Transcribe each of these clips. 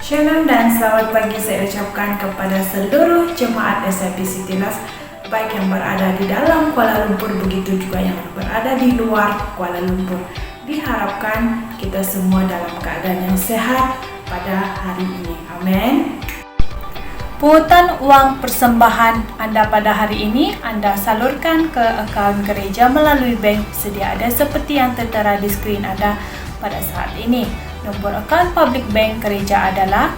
Shalom dan selamat pagi saya ucapkan kepada seluruh jemaat SIB City Life, baik yang berada di dalam Kuala Lumpur begitu juga yang berada di luar Kuala Lumpur. Diharapkan kita semua dalam keadaan yang sehat pada hari ini. Amin. Pungutan uang persembahan Anda pada hari ini Anda salurkan ke akaun gereja melalui bank sedia ada seperti yang tertera di skrin Anda pada saat ini. Nombor akaun public bank gereja adalah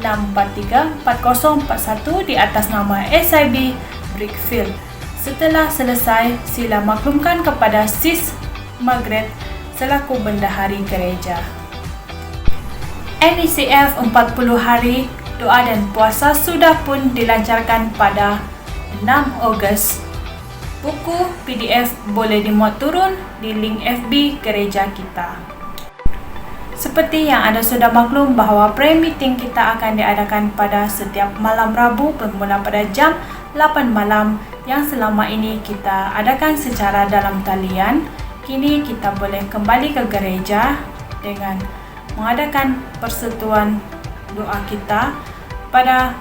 314-643-4041 di atas nama SIB Brickfield. Setelah selesai, sila maklumkan kepada Sis Margaret selaku bendahari gereja. NECF 40 hari doa dan puasa sudah pun dilancarkan pada 6 Ogos. Buku PDF boleh dimuat turun di link FB gereja kita. Seperti yang Anda sudah maklum bahawa prayer meeting kita akan diadakan pada setiap malam Rabu bermula pada jam 8 malam yang selama ini kita adakan secara dalam talian. Kini kita boleh kembali ke gereja dengan mengadakan persekutuan doa kita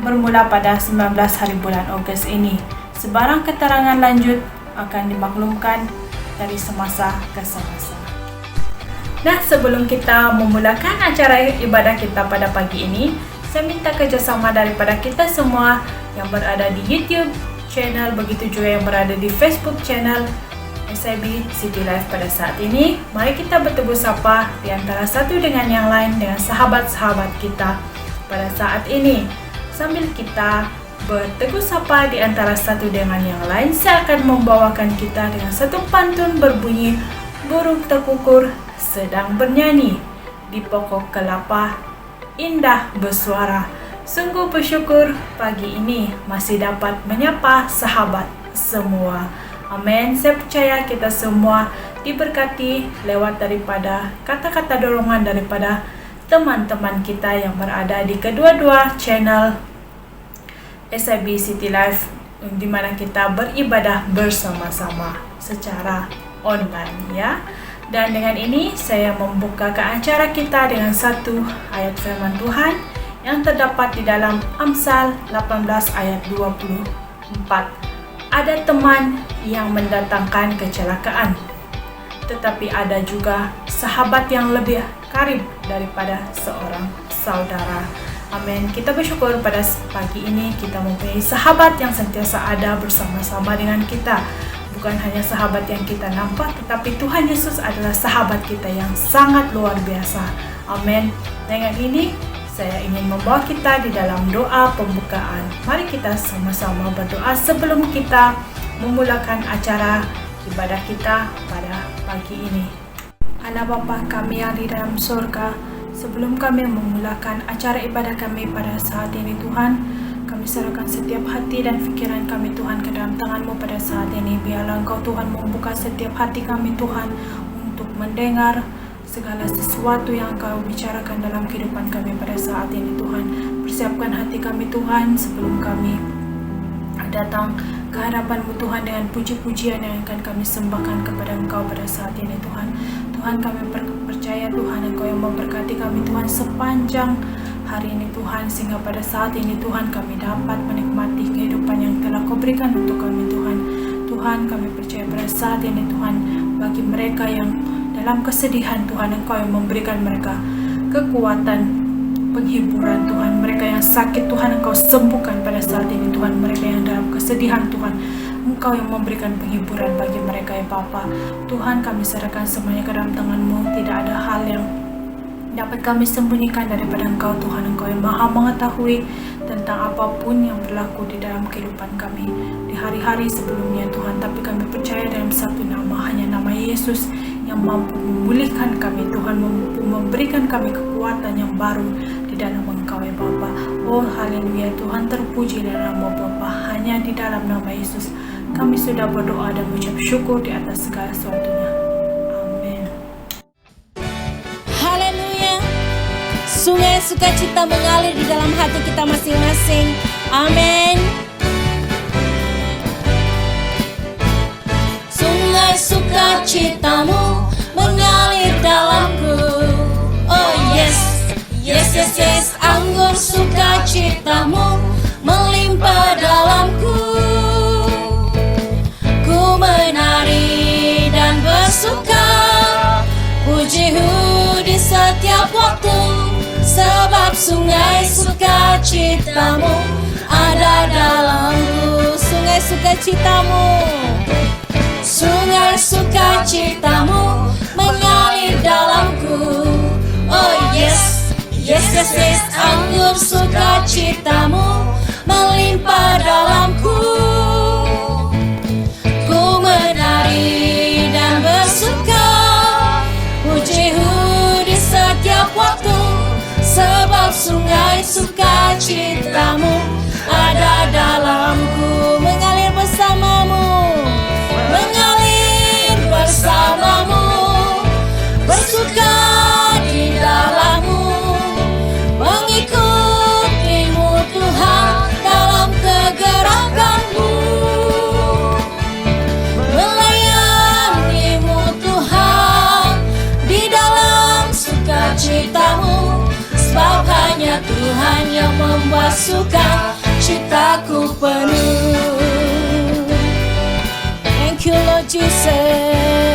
bermula pada 19 hari bulan Ogos ini. Sebarang keterangan lanjut akan dimaklumkan dari semasa ke semasa. Nah, sebelum kita memulakan acara ibadah kita pada pagi ini, saya minta kerjasama daripada kita semua yang berada di YouTube channel, begitu juga yang berada di Facebook channel SIB City Life pada saat ini. Mari kita bertegur sapa di antara satu dengan yang lain dengan sahabat-sahabat kita pada saat ini. Sambil kita bertegur sapa di antara satu dengan yang lain, saya akan membawakan kita dengan satu pantun berbunyi burung terkukur sedang bernyanyi di pokok kelapa indah bersuara. Sungguh bersyukur pagi ini masih dapat menyapa sahabat semua. Amin. Saya percaya kita semua diberkati lewat daripada kata-kata dorongan daripada teman-teman kita yang berada di kedua-dua channel SIB City Life, di mana kita beribadah bersama-sama secara online ya. Dan dengan ini saya membukakan acara kita dengan satu ayat firman Tuhan yang terdapat di dalam Amsal 18 ayat 24. Ada teman yang mendatangkan kecelakaan, tetapi ada juga sahabat yang lebih karib daripada seorang saudara. Amin. Kita bersyukur pada pagi ini kita mempunyai sahabat yang sentiasa ada bersama-sama dengan kita. Bukan hanya sahabat yang kita nampak, tetapi Tuhan Yesus adalah sahabat kita yang sangat luar biasa. Amin. Dengan ini saya ingin membawa kita di dalam doa pembukaan. Mari kita sama-sama berdoa sebelum kita memulakan acara ibadah kita pada pagi ini. Allah Bapa kami yang di dalam surga, sebelum kami memulakan acara ibadah kami pada saat ini Tuhan, kami serahkan setiap hati dan fikiran kami Tuhan ke dalam tangan-Mu pada saat ini. Biarlah Engkau Tuhan membuka setiap hati kami Tuhan untuk mendengar segala sesuatu yang Engkau bicarakan dalam kehidupan kami pada saat ini Tuhan. Persiapkan hati kami Tuhan sebelum kami datang ke hadapan-Mu Tuhan dengan puji-pujian yang akan kami sembahkan kepada Engkau pada saat ini Tuhan. Tuhan kami percaya Tuhan Engkau yang memberkati kami Tuhan sepanjang hari ini Tuhan, sehingga pada saat ini Tuhan kami dapat menikmati kehidupan yang telah Kau berikan untuk kami Tuhan. Tuhan kami percaya pada saat ini Tuhan, bagi mereka yang dalam kesedihan Tuhan, Engkau yang memberikan mereka kekuatan, penghiburan Tuhan. Mereka yang sakit Tuhan Engkau sembuhkan pada saat ini Tuhan. Mereka yang dalam kesedihan Tuhan, Engkau yang memberikan penghiburan bagi mereka ya Bapa. Tuhan kami serahkan semuanya ke dalam tangan-Mu. Tidak ada hal yang dapat kami sembunyikan daripada Engkau Tuhan. Engkau yang maha mengetahui tentang apapun yang berlaku di dalam kehidupan kami di hari-hari sebelumnya Tuhan. Tapi kami percaya dalam satu nama, hanya nama Yesus yang mampu memulihkan kami Tuhan, mampu memberikan kami kekuatan yang baru di dalam Engkau ya Bapa. Oh haleluya Tuhan, terpuji dalam nama Bapa. Hanya di dalam nama Yesus kami sudah berdoa dan mengucap syukur di atas segala sesuatunya. Amin. Haleluya. Sungai sukacita mengalir di dalam hati kita masing-masing. Amin. Sungai sukacitamu mengalir dalamku. Oh yes, yes, yes, anggur sukacitamu melimpah dalamku. Ku menari dan bersuka, pujimu di setiap waktu, sebab sungai sukacitamu ada dalamku. Sungai sukacitamu, sungai sukacitamu mengalir dalamku. Oh yes, yes, yes, yes, anggur sukacitamu melimpah dalamku. Ku menari dan bersuka, pujimu di setiap waktu, sebab sungai sukacitamu ada dalamku. Mengalir bersamamu, mengalir bersamamu, bersuka di dalammu, mengikutimu Tuhan dalam kegerakanmu, melayanimu Tuhan di dalam sukacitamu, sebab hanya Tuhan yang membuat sukacitaku penuh. Thank you Lord Jesus.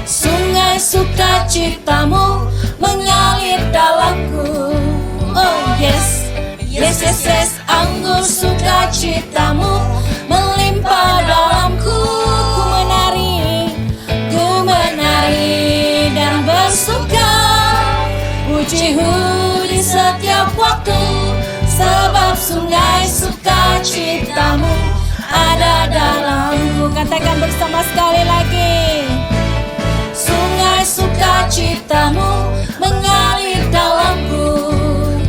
Sungai sukacitamu mengalir dalamku. Oh yes, yes, yes, yes, anggur sukacitamu melimpah dalamku. Ku menari dan bersuka, pujimu di setiap waktu, sebab sungai sukacitamu ada dalamku. Katakan bersama sekali lagi. Sungai sukacitamu mengalir dalamku.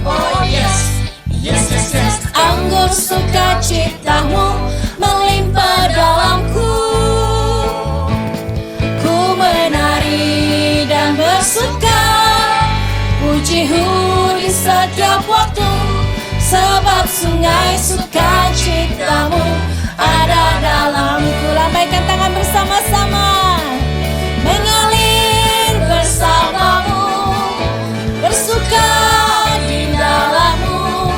Oh yes, yes, yes, yes, anggur sukacitamu melimpah dalamku. Ku menari dan bersuka, pujimu di setiap waktu, sebab sungai sukacitamu ada dalamku. Lambaikan tangan bersama-sama. Mengalir bersamamu, bersuka di dalammu,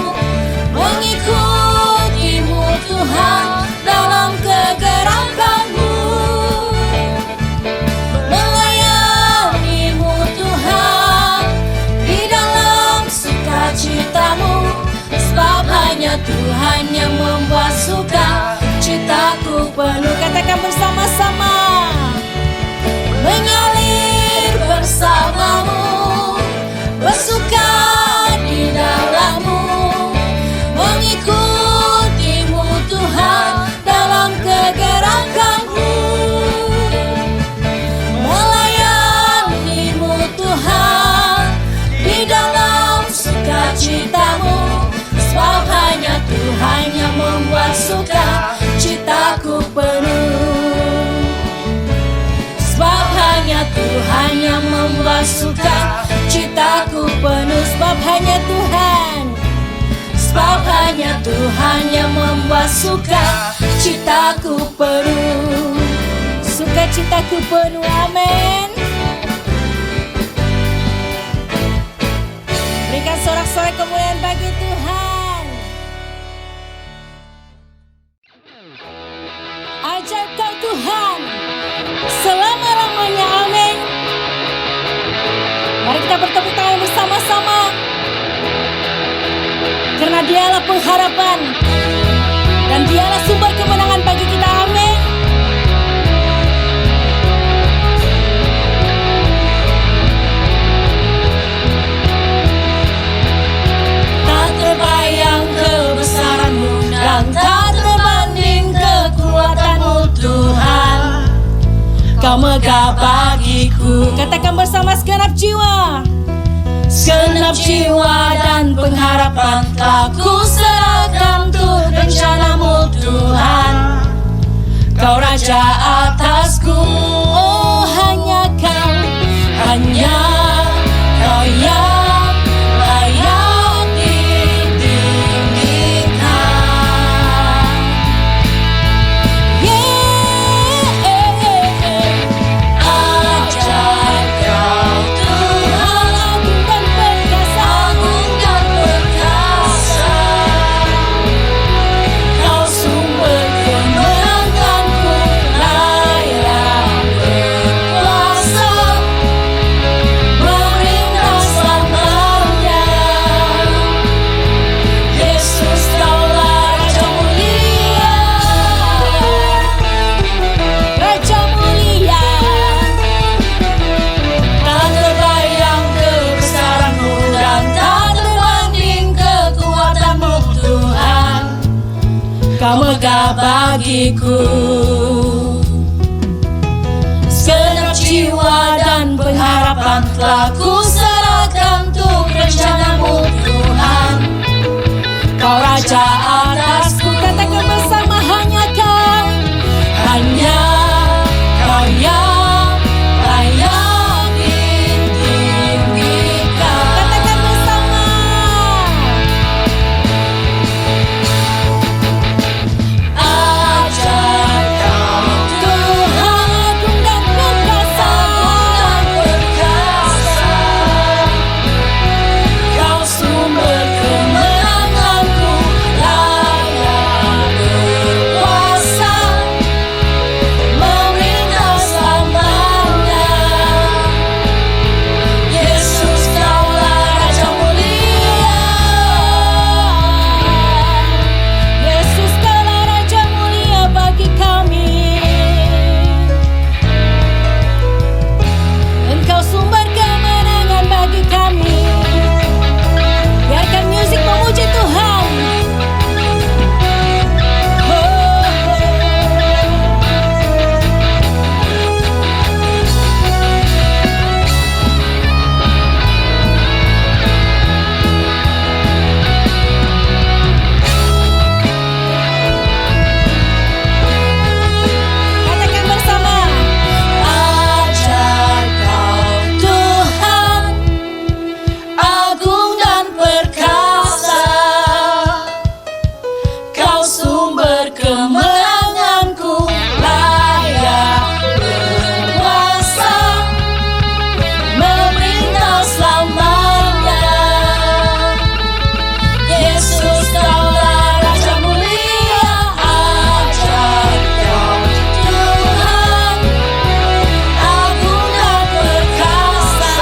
mengikutimu Tuhan dalam kegerakanmu, melayanimu Tuhan di dalam sukacitamu, sebab hanya Tuhan yang membuat sukacitaku penuh. Katakan bersama-sama. Mengalir bersamamu, bersuka di dalammu, mengikutimu Tuhan dalam kegerakanmu, melayanimu Tuhan di dalam sukacitamu, sebab hanya Tuhan yang membuat sukacitaku penuh. Sebab hanya Tuhan yang membuat sukacitaku penuh. Sebab hanya Tuhan, sebab hanya Tuhan yang membuat sukacitaku penuh. Sukacitaku penuh, amin. Berikan sorak-sorai kemuliaan bagi Tuhan. Ajaib kau Tuhan selama-lamanya, amin. Mari kita bertepuk tangan bersama-sama, karena Dialah pengharapan dan Dialah sumber kemenangan bagi kita, amin. Tak terbayang kebesaran-Mu dan tak terbanding kekuatan-Mu Tuhan. Kau megah bagiku. Katakan bersama, segenap jiwa, segenap jiwa dan pengharapan telah ku serahkan untuk rencana-Mu Tuhan. Kau Raja atasku, oh hanya Kau, hanya Kau yang layak ditinggikan. bagiku. Segenap jiwa dan pengharapan telah ku serahkan untuk rencanamu Tuhan. Kau Raja atasku, katakan bersama, hanya Kau, hanya Kau yang layak ditinggikan. Katakan bersama. Ajar Kau Tuhan agung dan perkasa, Kau sumber kemenanganku, layak berkuasa, memerintah selamanya. Yesus, Kaulah Raja mulia. Yesus, Kaulah Raja mulia bagi kami. Engkau sumber kemenangan bagi kami. Biarkan musik memuji Tuhan. Katakan bersama. Ajar Kau Tuhan agung dan perkasa, Kau sumber kemenanganku, layak berkuasa, memerintah selamanya. Yesus, Kaulah Raja mulia. Ajar Kau Tuhan agung dan perkasa,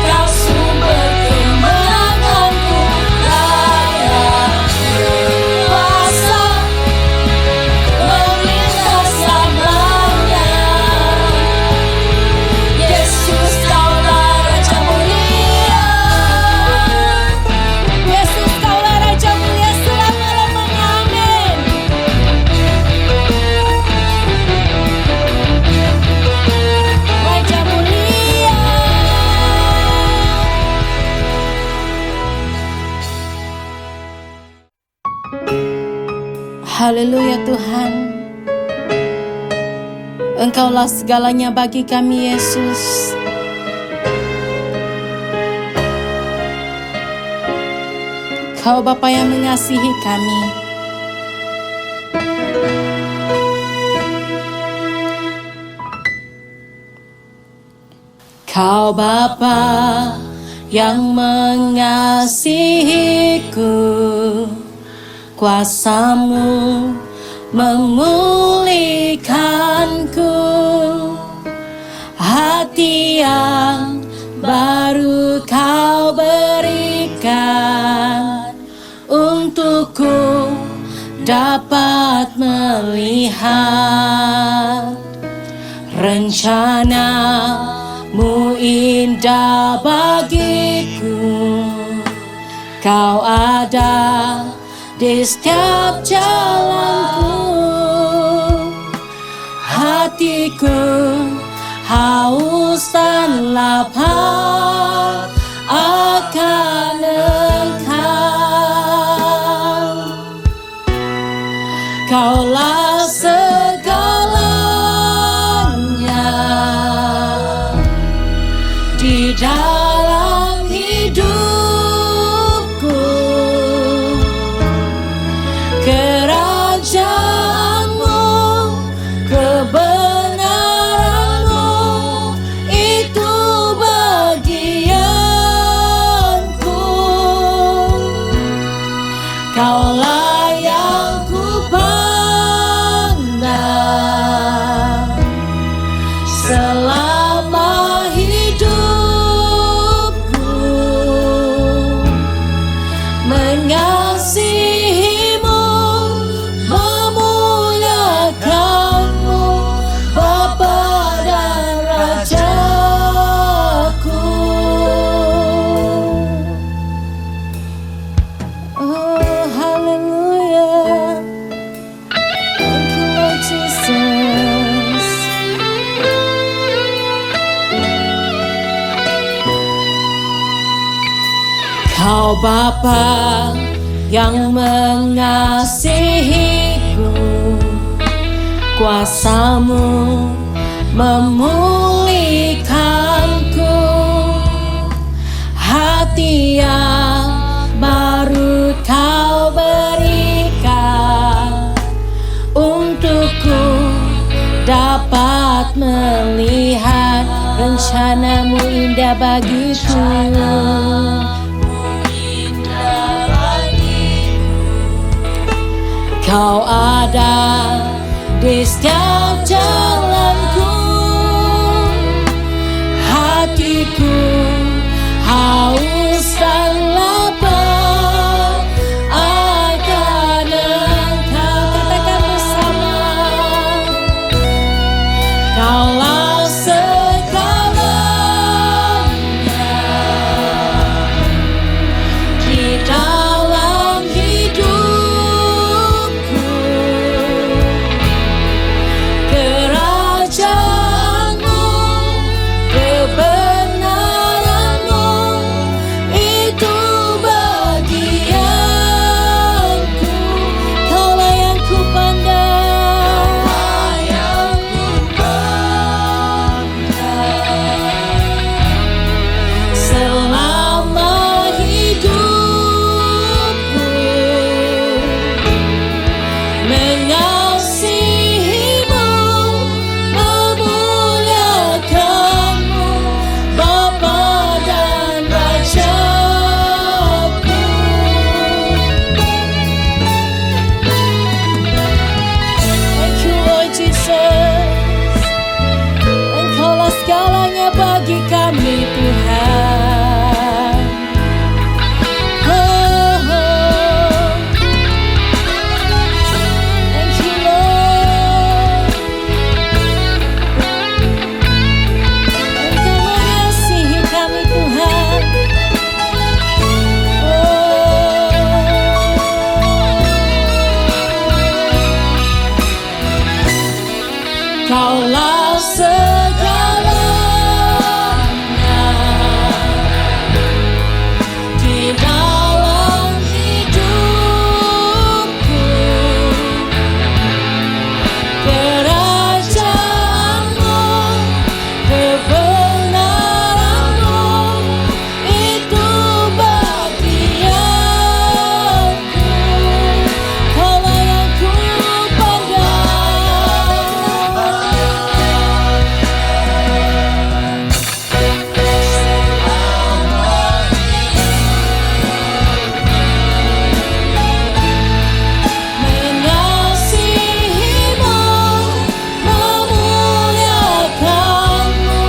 Kau sumber kemenanganku, layak berkuasa, memerintah selamanya. Yesus, Kaulah Raja mulia. Yesus, Kaulah Raja mulia selama-lamanya. Amin. Raja mulia. Haleluya Tuhan, Engkaulah segalanya bagi kami Yesus. Kau Bapa yang mengasihi kami. Kau Bapa yang mengasihiku, kuasa-Mu memulihkanku. Hati yang baru Kau berikan, untukku dapat melihat rencana-Mu indah bagiku. Kau ada di setiap jalanku. Hatiku haus dan lapar akan Engkau. Kaulah segalanya di dalam hidupku. Kerajaan-Mu, kebenaran-Mu, itu bagianku. Oh Bapa yang mengasihiku, kuasa-Mu memulihkanku, hati yang baru Kau berikan, untukku dapat melihat rencana-Mu indah bagiku. Kau ada di setiap jalanku, hatiku haus dan lapar akan Engkau. Katakan bersama, Kaulah segalanya di dalam hidupku. Kerajaan-Mu, kebenaran-Mu, itu bagianku. Kaulah yang ku selama hidupku, mengasihi-Mu, memuliakan-Mu, Bapa dan Rajaku. Thank you Lord Jesus, Engkaulah segalanya bagi kami Tuhan. Oh, thank you Lord, Engkau mengasihi kami Tuhan. Kaulah segalanya di dalam hidupku. Kerajaan-Mu, kebenaran-Mu, itu bagianku. Kaulah yang ku mengasihi-Mu, memuliakan-Mu,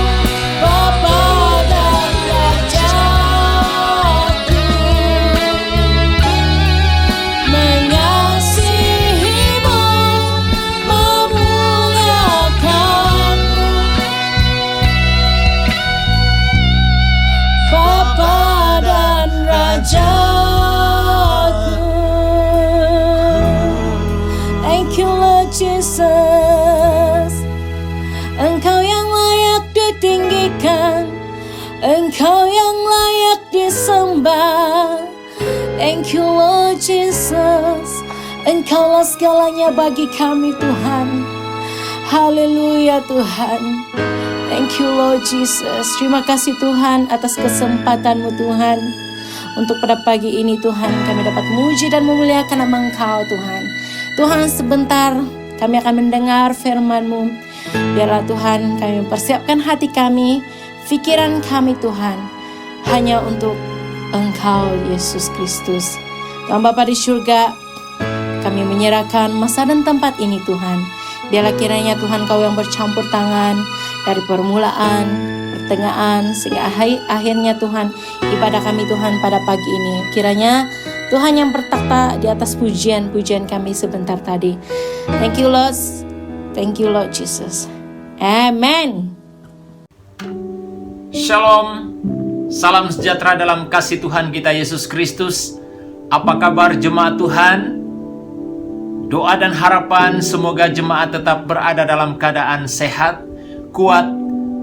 Bapa dan Rajaku. Mengasihi-Mu, memuliakan-Mu, Bapa dan Rajaku. Thank you Lord Jesus, Engkau yang layak ditinggikan, Engkau yang layak disembah. Thank you Lord Jesus, Engkaulah segalanya bagi kami Tuhan. Haleluya Tuhan. Thank you Lord Jesus. Terima kasih Tuhan atas kesempatan-Mu Tuhan. Untuk pada pagi ini Tuhan, kami dapat memuji dan memuliakan nama Engkau Tuhan. Tuhan, sebentar kami akan mendengar firman-Mu. Biarlah Tuhan kami mempersiapkan hati kami, pikiran kami Tuhan, hanya untuk Engkau Yesus Kristus. Tuhan Bapa di surga, kami menyerahkan masa dan tempat ini Tuhan. Biarlah kiranya Tuhan Kau yang bercampur tangan dari permulaan, pertengahan, sehingga akhirnya Tuhan ibadah kami Tuhan pada pagi ini. Kiranya Tuhan yang bertakhta di atas pujian-pujian kami sebentar tadi. Thank you Lord. Thank you Lord Jesus. Amen. Shalom. Salam sejahtera dalam kasih Tuhan kita Yesus Kristus. Apa kabar jemaat Tuhan? Doa dan harapan semoga jemaat tetap berada dalam keadaan sehat, kuat,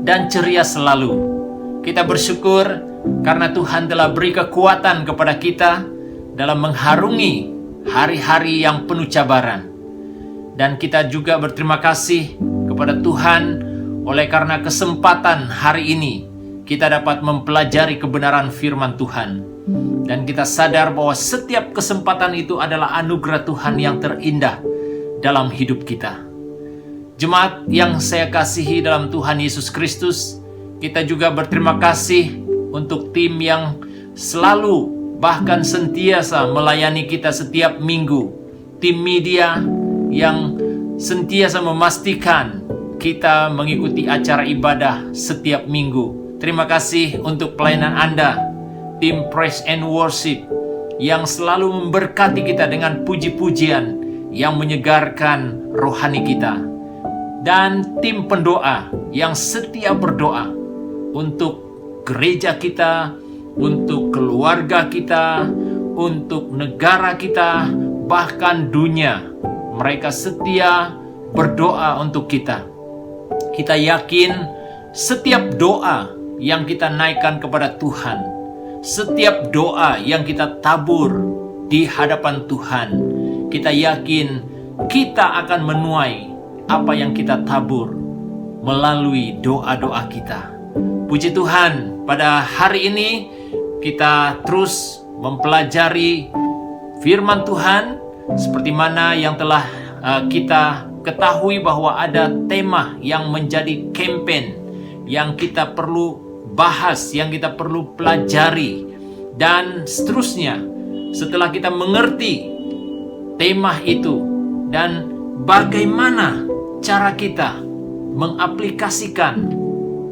dan ceria selalu. Kita bersyukur karena Tuhan telah beri kekuatan kepada kita dalam mengharungi hari-hari yang penuh cabaran. Dan kita juga berterima kasih kepada Tuhan oleh karena kesempatan hari ini kita dapat mempelajari kebenaran firman Tuhan. Dan kita sadar bahwa setiap kesempatan itu adalah anugerah Tuhan yang terindah dalam hidup kita. Jemaat yang saya kasihi dalam Tuhan Yesus Kristus, kita juga berterima kasih untuk tim yang selalu bahkan sentiasa melayani kita setiap minggu. Tim media yang sentiasa memastikan kita mengikuti acara ibadah setiap minggu. Terima kasih untuk pelayanan Anda, tim Praise and Worship yang selalu memberkati kita dengan puji-pujian yang menyegarkan rohani kita. Dan tim pendoa yang setia berdoa untuk gereja kita, untuk keluarga kita, untuk negara kita, bahkan dunia. Mereka setia berdoa untuk kita. Kita yakin setiap doa yang kita naikkan kepada Tuhan, setiap doa yang kita tabur di hadapan Tuhan, kita yakin kita akan menuai apa yang kita tabur melalui doa-doa kita. Puji Tuhan, pada hari ini kita terus mempelajari firman Tuhan seperti mana yang telah kita ketahui bahwa ada tema yang menjadi campaign yang kita perlu bahas, yang kita perlu pelajari. Dan seterusnya, setelah kita mengerti tema itu dan bagaimana cara kita mengaplikasikan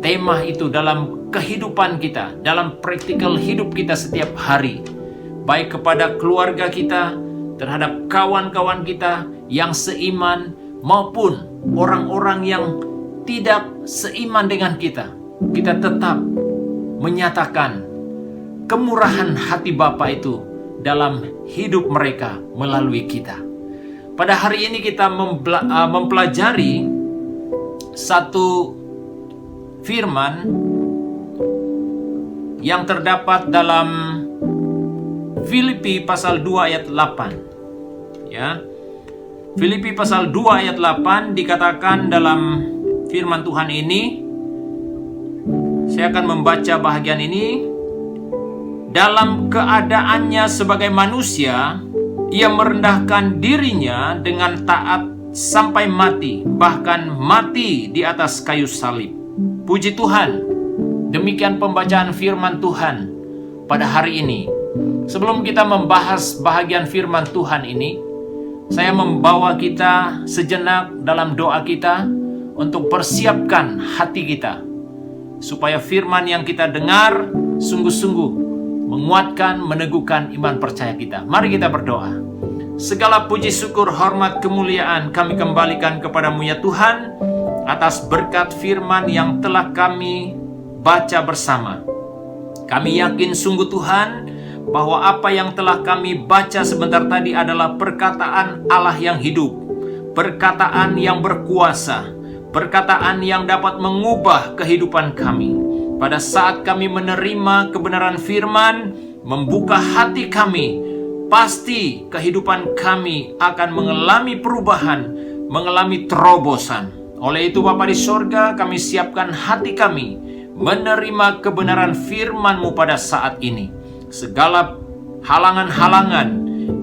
tema itu dalam kehidupan kita, dalam praktikal hidup kita setiap hari, baik kepada keluarga kita, terhadap kawan-kawan kita yang seiman, maupun orang-orang yang tidak seiman dengan kita, kita tetap menyatakan kemurahan hati Bapa itu dalam hidup mereka melalui kita. Pada hari ini kita mempelajari satu firman yang terdapat dalam Filipi pasal 2 ayat 8. Ya. Filipi pasal 2 ayat 8 dikatakan dalam firman Tuhan ini, saya akan membaca bahagian ini. Dalam keadaannya sebagai manusia, ia merendahkan dirinya dengan taat sampai mati, bahkan mati di atas kayu salib. Puji Tuhan, demikian pembacaan firman Tuhan pada hari ini. Sebelum kita membahas bahagian firman Tuhan ini, saya membawa kita sejenak dalam doa kita untuk persiapkan hati kita, supaya firman yang kita dengar sungguh-sungguh menguatkan, meneguhkan iman percaya kita. Mari kita berdoa. Segala puji syukur, hormat, kemuliaan kami kembalikan kepadamu ya Tuhan, atas berkat firman yang telah kami baca bersama. Kami yakin sungguh Tuhan, bahwa apa yang telah kami baca sebentar tadi adalah perkataan Allah yang hidup, perkataan yang berkuasa, perkataan yang dapat mengubah kehidupan kami. Pada saat kami menerima kebenaran firman, membuka hati kami, pasti kehidupan kami akan mengalami perubahan, mengalami terobosan. Oleh itu Bapa di sorga, kami siapkan hati kami menerima kebenaran firman-Mu pada saat ini. Segala halangan-halangan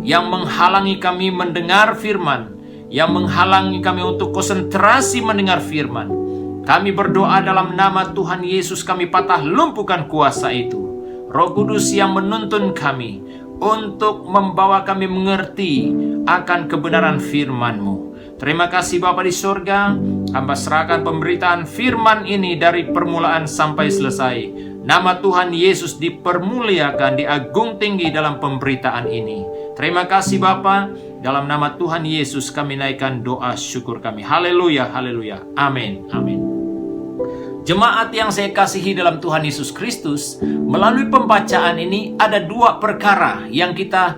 yang menghalangi kami mendengar firman, yang menghalangi kami untuk konsentrasi mendengar firman, kami berdoa dalam nama Tuhan Yesus, kami patah lumpuhkan kuasa itu. Roh Kudus yang menuntun kami untuk membawa kami mengerti akan kebenaran firman-Mu. Terima kasih Bapa di sorga, hamba serahkan pemberitaan firman ini dari permulaan sampai selesai. Nama Tuhan Yesus dipermuliakan, diagung tinggi dalam pemberitaan ini. Terima kasih Bapa, dalam nama Tuhan Yesus kami naikkan doa syukur kami. Haleluya, haleluya, amin, amin. Jemaat yang saya kasihi dalam Tuhan Yesus Kristus, melalui pembacaan ini ada dua perkara yang kita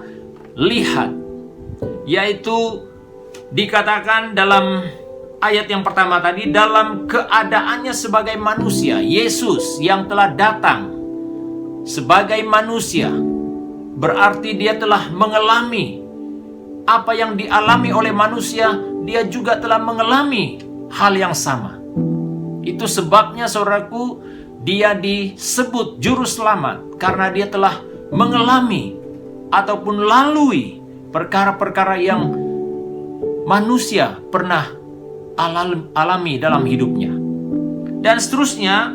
lihat, yaitu dikatakan dalam ayat yang pertama tadi, dalam keadaannya sebagai manusia, Yesus yang telah datang sebagai manusia, berarti dia telah mengalami apa yang dialami oleh manusia, dia juga telah mengalami hal yang sama. Itu sebabnya saudaraku, dia disebut juru selamat, karena dia telah mengalami ataupun lalui perkara-perkara yang manusia pernah alami dalam hidupnya. Dan seterusnya,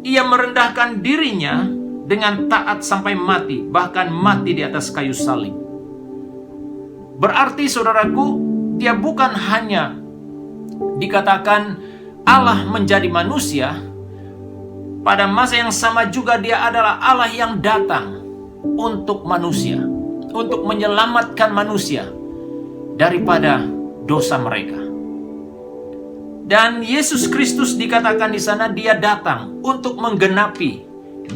ia merendahkan dirinya dengan taat sampai mati, bahkan mati di atas kayu salib. Berarti saudaraku, dia bukan hanya dikatakan Allah menjadi manusia, pada masa yang sama juga dia adalah Allah yang datang untuk manusia, untuk menyelamatkan manusia daripada dosa mereka. Dan Yesus Kristus dikatakan di sana dia datang untuk menggenapi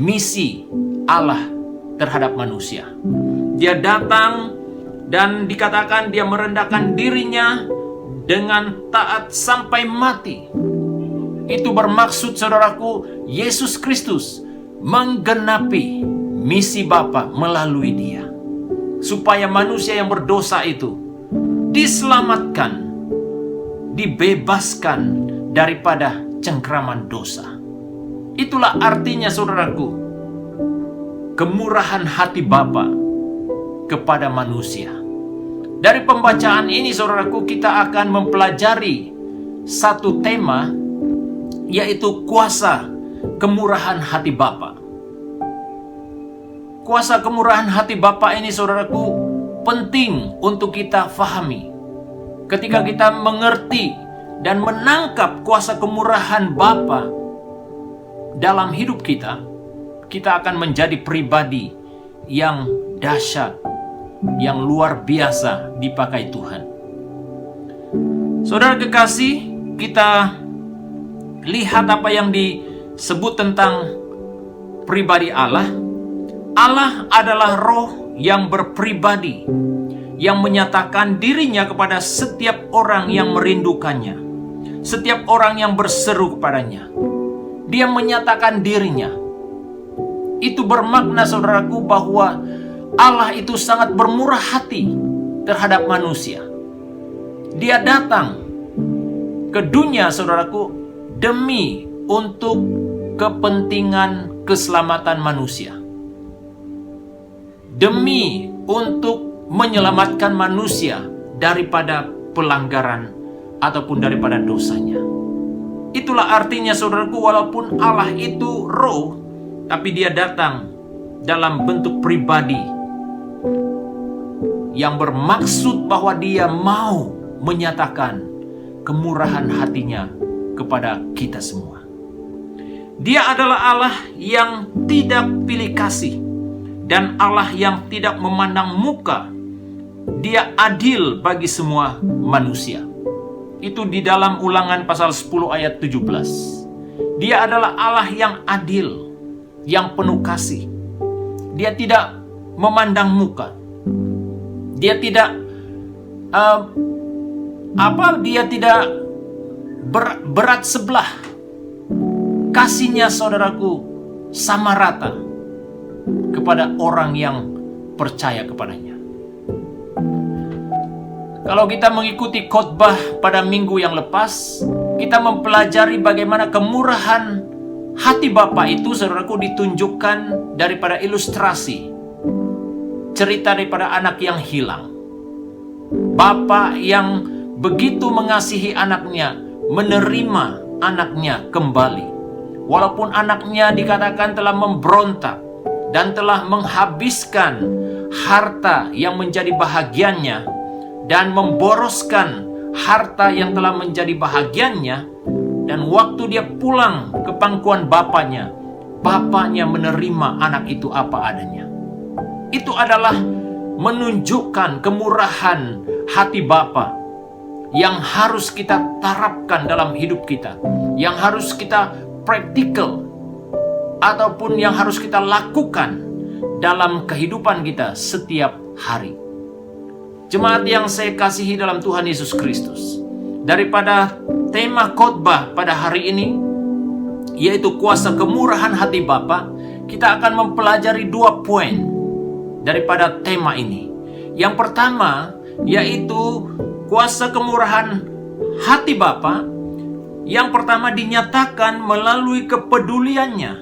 misi Allah terhadap manusia. Dia datang dan dikatakan dia merendahkan dirinya dengan taat sampai mati. Itu bermaksud saudaraku, Yesus Kristus menggenapi misi Bapa melalui dia, supaya manusia yang berdosa itu diselamatkan, dibebaskan daripada cengkraman dosa. Itulah artinya saudaraku, kemurahan hati Bapa kepada manusia. Dari pembacaan ini saudaraku, kita akan mempelajari satu tema, yaitu kuasa kemurahan hati Bapa. Kuasa kemurahan hati Bapa ini saudaraku penting untuk kita fahami. Ketika kita mengerti dan menangkap kuasa kemurahan Bapa dalam hidup kita, kita akan menjadi pribadi yang dahsyat, yang luar biasa dipakai Tuhan. Saudara kekasih, kita lihat apa yang disebut tentang pribadi Allah. Allah adalah roh yang berpribadi, yang menyatakan dirinya kepada setiap orang yang merindukannya, setiap orang yang berseru kepadanya. Dia menyatakan dirinya. Itu bermakna saudaraku bahwa Allah itu sangat bermurah hati terhadap manusia. Dia datang ke dunia saudaraku demi untuk kepentingan keselamatan manusia, demi untuk menyelamatkan manusia daripada pelanggaran ataupun daripada dosanya. Itulah artinya saudaraku, walaupun Allah itu roh, tapi dia datang dalam bentuk pribadi, yang bermaksud bahwa dia mau menyatakan kemurahan hatinya kepada kita semua. Dia adalah Allah yang tidak pilih kasih dan Allah yang tidak memandang muka. Dia adil bagi semua manusia. Itu di dalam Ulangan pasal 10 ayat 17. Dia adalah Allah yang adil, yang penuh kasih. Dia tidak memandang muka. Dia tidak dia tidak berat sebelah. Kasihnya saudaraku sama rata kepada orang yang percaya kepadanya. Kalau kita mengikuti khotbah pada minggu yang lepas, kita mempelajari bagaimana kemurahan hati Bapa itu saudaraku ditunjukkan daripada ilustrasi cerita daripada anak yang hilang. Bapa yang begitu mengasihi anaknya, menerima anaknya kembali. Walaupun anaknya dikatakan telah memberontak dan telah menghabiskan harta yang menjadi bahagiannya dan memboroskan harta yang telah menjadi bahagiannya, dan waktu dia pulang ke pangkuan bapaknya menerima anak itu apa adanya. Itu adalah menunjukkan kemurahan hati Bapa yang harus kita terapkan dalam hidup kita, yang harus kita praktikal ataupun yang harus kita lakukan dalam kehidupan kita setiap hari. Jemaat yang saya kasihi dalam Tuhan Yesus Kristus, daripada tema khotbah pada hari ini, yaitu kuasa kemurahan hati Bapa, kita akan mempelajari 2 poin daripada tema ini. Yang pertama, yaitu kuasa kemurahan hati Bapa. Yang pertama dinyatakan melalui kepeduliannya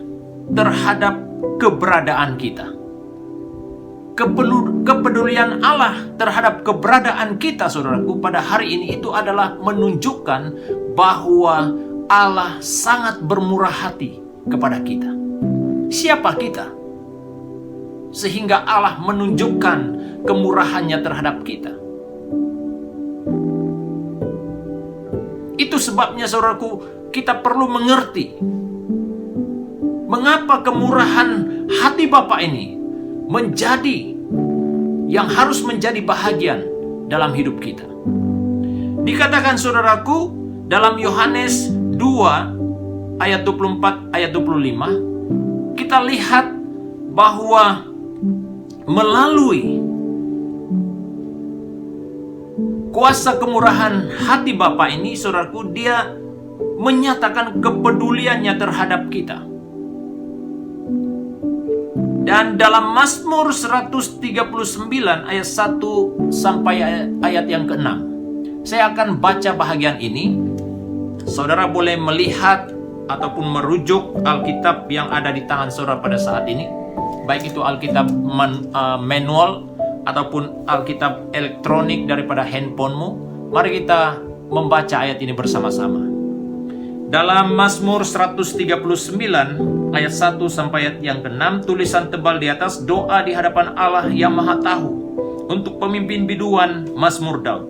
terhadap keberadaan kita. Kepedulian Allah terhadap keberadaan kita, saudaraku, pada hari ini itu adalah menunjukkan bahwa Allah sangat bermurah hati kepada kita. Siapa kita? Sehingga Allah menunjukkan kemurahannya terhadap kita. Itu sebabnya, saudaraku, kita perlu mengerti mengapa kemurahan hati Bapa ini menjadi yang harus menjadi bahagian dalam hidup kita. Dikatakan, saudaraku, dalam Yohanes 2 ayat 24 ayat 25, kita lihat bahwa melalui kuasa kemurahan hati Bapa ini, saudaraku, dia menyatakan kepeduliannya terhadap kita. Dan dalam Mazmur 139 ayat 1 sampai ayat yang ke-6, saya akan baca bahagian ini. Saudara boleh melihat ataupun merujuk Alkitab yang ada di tangan saudara pada saat ini, baik itu Alkitab manual ataupun Alkitab elektronik daripada handphonemu. Mari kita membaca ayat ini bersama-sama. Dalam Mazmur 139 ayat 1 sampai ayat yang ke-6, tulisan tebal di atas, doa di hadapan Allah yang Maha Tahu untuk pemimpin biduan Mazmur Daud.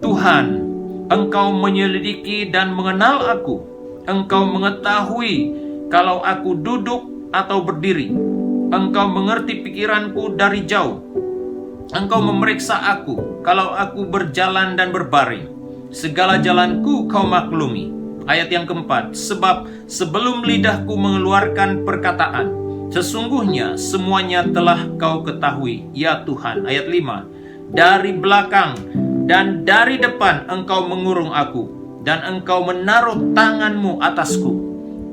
Tuhan, Engkau menyelidiki dan mengenal aku. Engkau mengetahui kalau aku duduk atau berdiri. Engkau mengerti pikiranku dari jauh. Engkau memeriksa aku kalau aku berjalan dan berbaring. Segala jalanku Kau maklumi. Ayat yang keempat, sebab sebelum lidahku mengeluarkan perkataan, sesungguhnya semuanya telah Kau ketahui, ya Tuhan. Ayat 5, dari belakang dan dari depan Engkau mengurung aku, dan Engkau menaruh tangan-Mu atasku.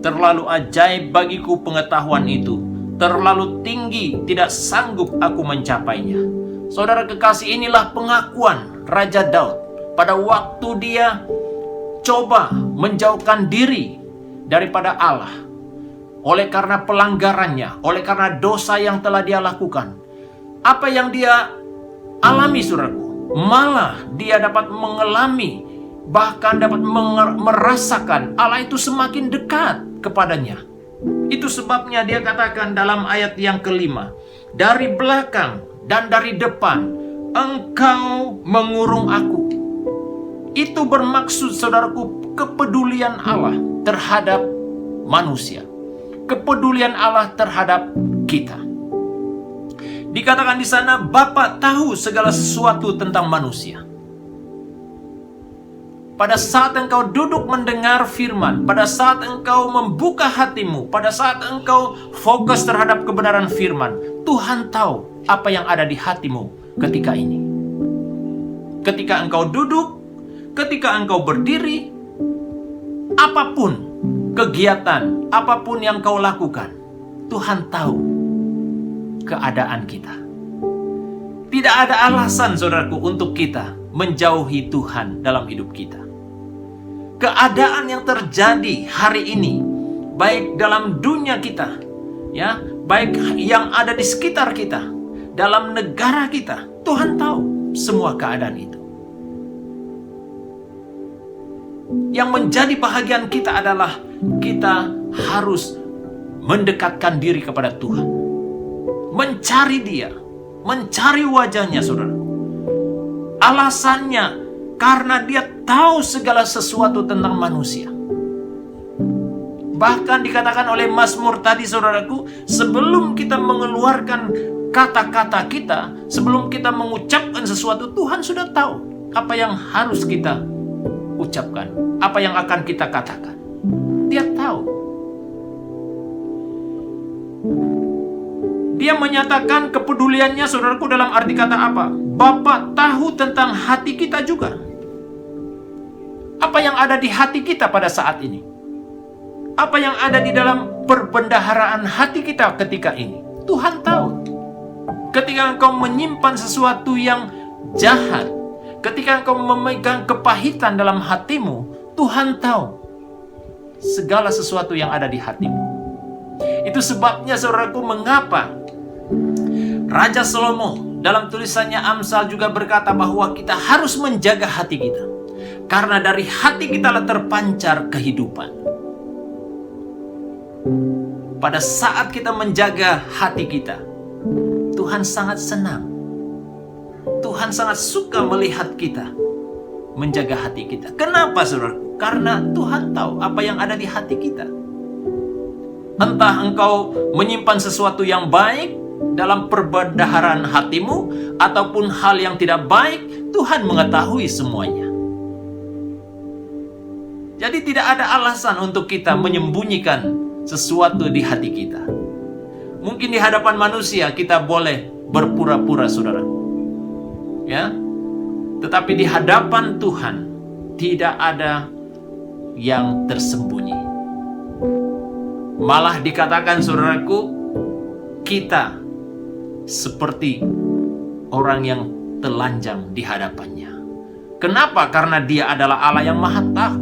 Terlalu ajaib bagiku pengetahuan itu, terlalu tinggi tidak sanggup aku mencapainya. Saudara kekasih, inilah pengakuan Raja Daud pada waktu dia coba menjauhkan diri daripada Allah oleh karena pelanggarannya, oleh karena dosa yang telah dia lakukan. Apa yang dia alami, saudaraku? Malah dia dapat mengalami, bahkan dapat merasakan Allah itu semakin dekat kepadanya. Itu sebabnya dia katakan dalam ayat yang ke-5, dari belakang dan dari depan Engkau mengurung aku. Itu bermaksud, saudaraku, kepedulian Allah terhadap manusia. Kepedulian Allah terhadap kita. Dikatakan di sana, Bapa tahu segala sesuatu tentang manusia. Pada saat engkau duduk mendengar firman, pada saat engkau membuka hatimu, pada saat engkau fokus terhadap kebenaran firman, Tuhan tahu apa yang ada di hatimu ketika ini. Ketika engkau duduk, ketika engkau berdiri, apapun kegiatan, apapun yang kau lakukan, Tuhan tahu keadaan kita. Tidak ada alasan, saudaraku, untuk kita menjauhi Tuhan dalam hidup kita. Keadaan yang terjadi hari ini, baik dalam dunia kita, ya, baik yang ada di sekitar kita, dalam negara kita, Tuhan tahu semua keadaan itu. Yang menjadi bahagian kita adalah kita harus mendekatkan diri kepada Tuhan, mencari Dia, mencari wajahnya, saudara. Alasannya karena Dia tahu segala sesuatu tentang manusia. Bahkan dikatakan oleh Mazmur tadi, saudaraku, sebelum kita mengeluarkan kata-kata kita, sebelum kita mengucapkan sesuatu, Tuhan sudah tahu apa yang harus kita ucapkan, apa yang akan kita katakan. Dia tahu. Dia menyatakan kepeduliannya, saudaraku, dalam arti kata apa? Bapa tahu tentang hati kita juga. Apa yang ada di hati kita pada saat ini? Apa yang ada di dalam perbendaharaan hati kita ketika ini? Tuhan tahu. Ketika engkau menyimpan sesuatu yang jahat, ketika engkau memegang kepahitan dalam hatimu, Tuhan tahu segala sesuatu yang ada di hatimu. Itu sebabnya saudaraku, mengapa Raja Salomo dalam tulisannya Amsal juga berkata bahwa kita harus menjaga hati kita. Karena dari hati kita lah terpancar kehidupan. Pada saat kita menjaga hati kita, Tuhan sangat senang. Tuhan sangat suka melihat kita menjaga hati kita. Kenapa saudaraku? Karena Tuhan tahu apa yang ada di hati kita. Entah engkau menyimpan sesuatu yang baik dalam perbendaharaan hatimu, ataupun hal yang tidak baik, Tuhan mengetahui semuanya. Jadi tidak ada alasan untuk kita menyembunyikan sesuatu di hati kita. Mungkin di hadapan manusia kita boleh berpura-pura, saudaraku, ya. Tetapi di hadapan Tuhan tidak ada yang tersembunyi. Malah dikatakan, saudaraku, kita seperti orang yang telanjang di hadapannya. Kenapa? Karena Dia adalah Allah yang Maha Tahu.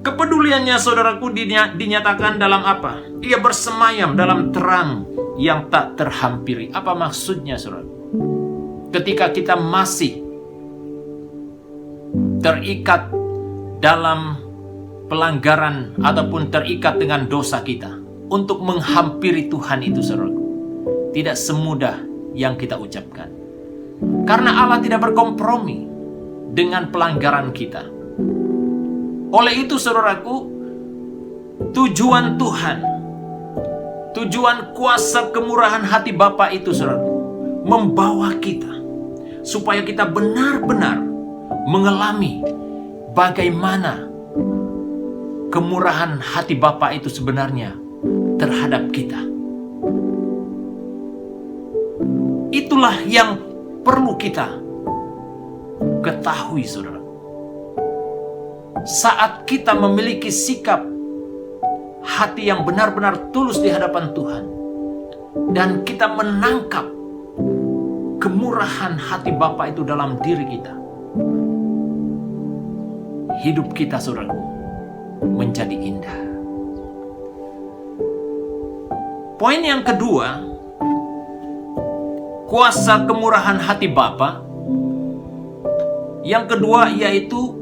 Kepeduliannya, saudaraku, dinyatakan dalam apa? Ia bersemayam dalam terang yang tak terhampiri. Apa maksudnya, saudaraku? Ketika kita masih terikat dalam pelanggaran ataupun terikat dengan dosa kita, untuk menghampiri Tuhan itu, saudaraku, tidak semudah yang kita ucapkan. Karena Allah tidak berkompromi dengan pelanggaran kita. Oleh itu, saudaraku, tujuan Tuhan, tujuan kuasa kemurahan hati Bapa itu, saudaraku, membawa kita supaya kita benar-benar mengalami bagaimana kemurahan hati Bapa itu sebenarnya terhadap kita. Itulah yang perlu kita ketahui, saudara. Saat kita memiliki sikap hati yang benar-benar tulus di hadapan Tuhan, dan kita menangkap kemurahan hati Bapa itu dalam diri kita, hidup kita, saudaraku, menjadi indah. Poin yang kedua, kuasa kemurahan hati Bapa. Yang kedua yaitu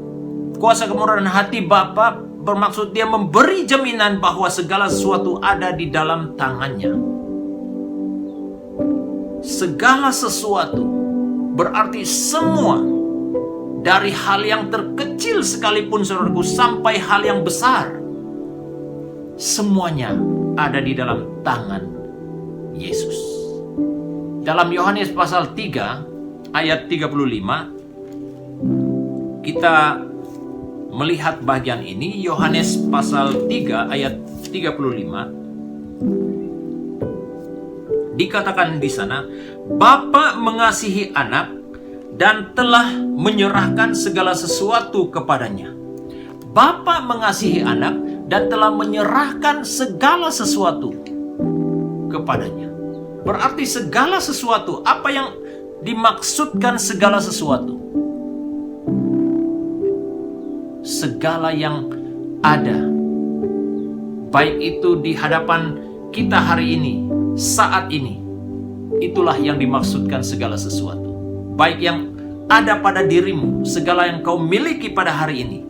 kuasa kemurahan hati Bapa bermaksud Dia memberi jaminan bahwa segala sesuatu ada di dalam tangannya. Segala sesuatu berarti semua, dari hal yang terkecil sekalipun, saudaraku, sampai hal yang besar, semuanya ada di dalam tangan Yesus. Dalam Yohanes pasal 3 ayat 35 kita melihat bagian ini. Yohanes pasal 3 ayat 35 dikatakan di sana, Bapa mengasihi anak dan telah menyerahkan segala sesuatu kepadanya. Bapa mengasihi anak dan telah menyerahkan segala sesuatu kepadanya. Berarti segala sesuatu, apa yang dimaksudkan segala sesuatu? Segala yang ada, baik itu di hadapan kita hari ini, saat ini, itulah yang dimaksudkan segala sesuatu. Baik yang ada pada dirimu, segala yang kau miliki pada hari ini,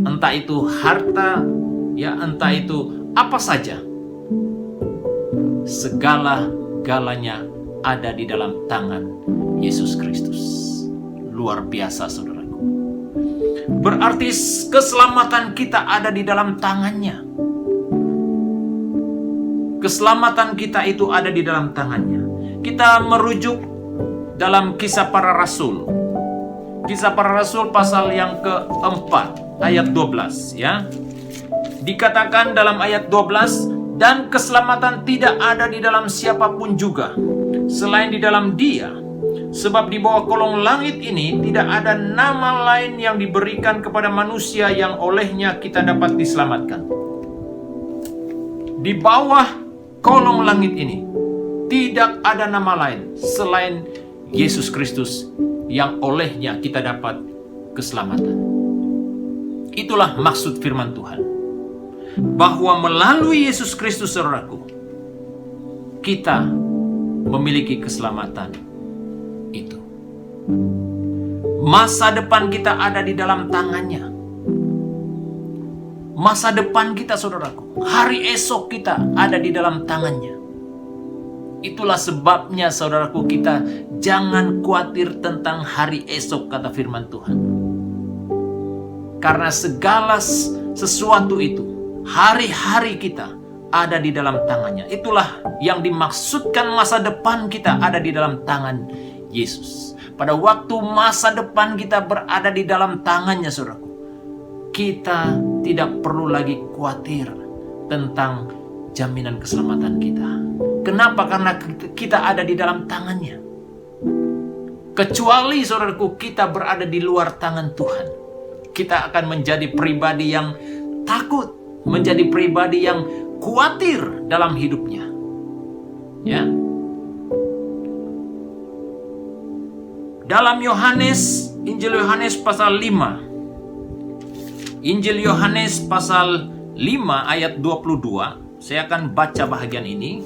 entah itu harta, ya, entah itu apa saja, segala-galanya ada di dalam tangan Yesus Kristus. Luar biasa, saudaraku. Berarti keselamatan kita ada di dalam tangannya. Keselamatan kita itu ada di dalam tangannya. Kita merujuk dalam Kisah Para Rasul. Kisah Para Rasul pasal yang keempat ayat 12, ya. Dikatakan dalam ayat 12, dan keselamatan tidak ada di dalam siapapun juga selain di dalam Dia. Sebab di bawah kolong langit ini tidak ada nama lain yang diberikan kepada manusia yang olehnya kita dapat diselamatkan. Di bawah kolong langit ini tidak ada nama lain selain Yesus Kristus yang olehnya kita dapat keselamatan. Itulah maksud firman Tuhan, bahwa melalui Yesus Kristus, saudaraku, kita memiliki keselamatan itu. Masa depan kita ada di dalam tangannya. Masa depan kita, saudaraku, hari esok kita ada di dalam tangannya. Itulah sebabnya, saudaraku, kita jangan khawatir tentang hari esok, kata firman Tuhan. Karena segala sesuatu itu, hari-hari kita ada di dalam tangannya. Itulah yang dimaksudkan masa depan kita ada di dalam tangan Yesus. Pada waktu masa depan kita berada di dalam tangannya, saudaraku, kita tidak perlu lagi khawatir tentang jaminan keselamatan kita. Kenapa? Karena kita ada di dalam tangannya. Kecuali, saudaraku, kita berada di luar tangan Tuhan, kita akan menjadi pribadi yang takut, menjadi pribadi yang khawatir dalam hidupnya. Ya. Dalam Injil Yohanes pasal 5. Injil Yohanes pasal 5 ayat 22. Saya akan baca bahagian ini.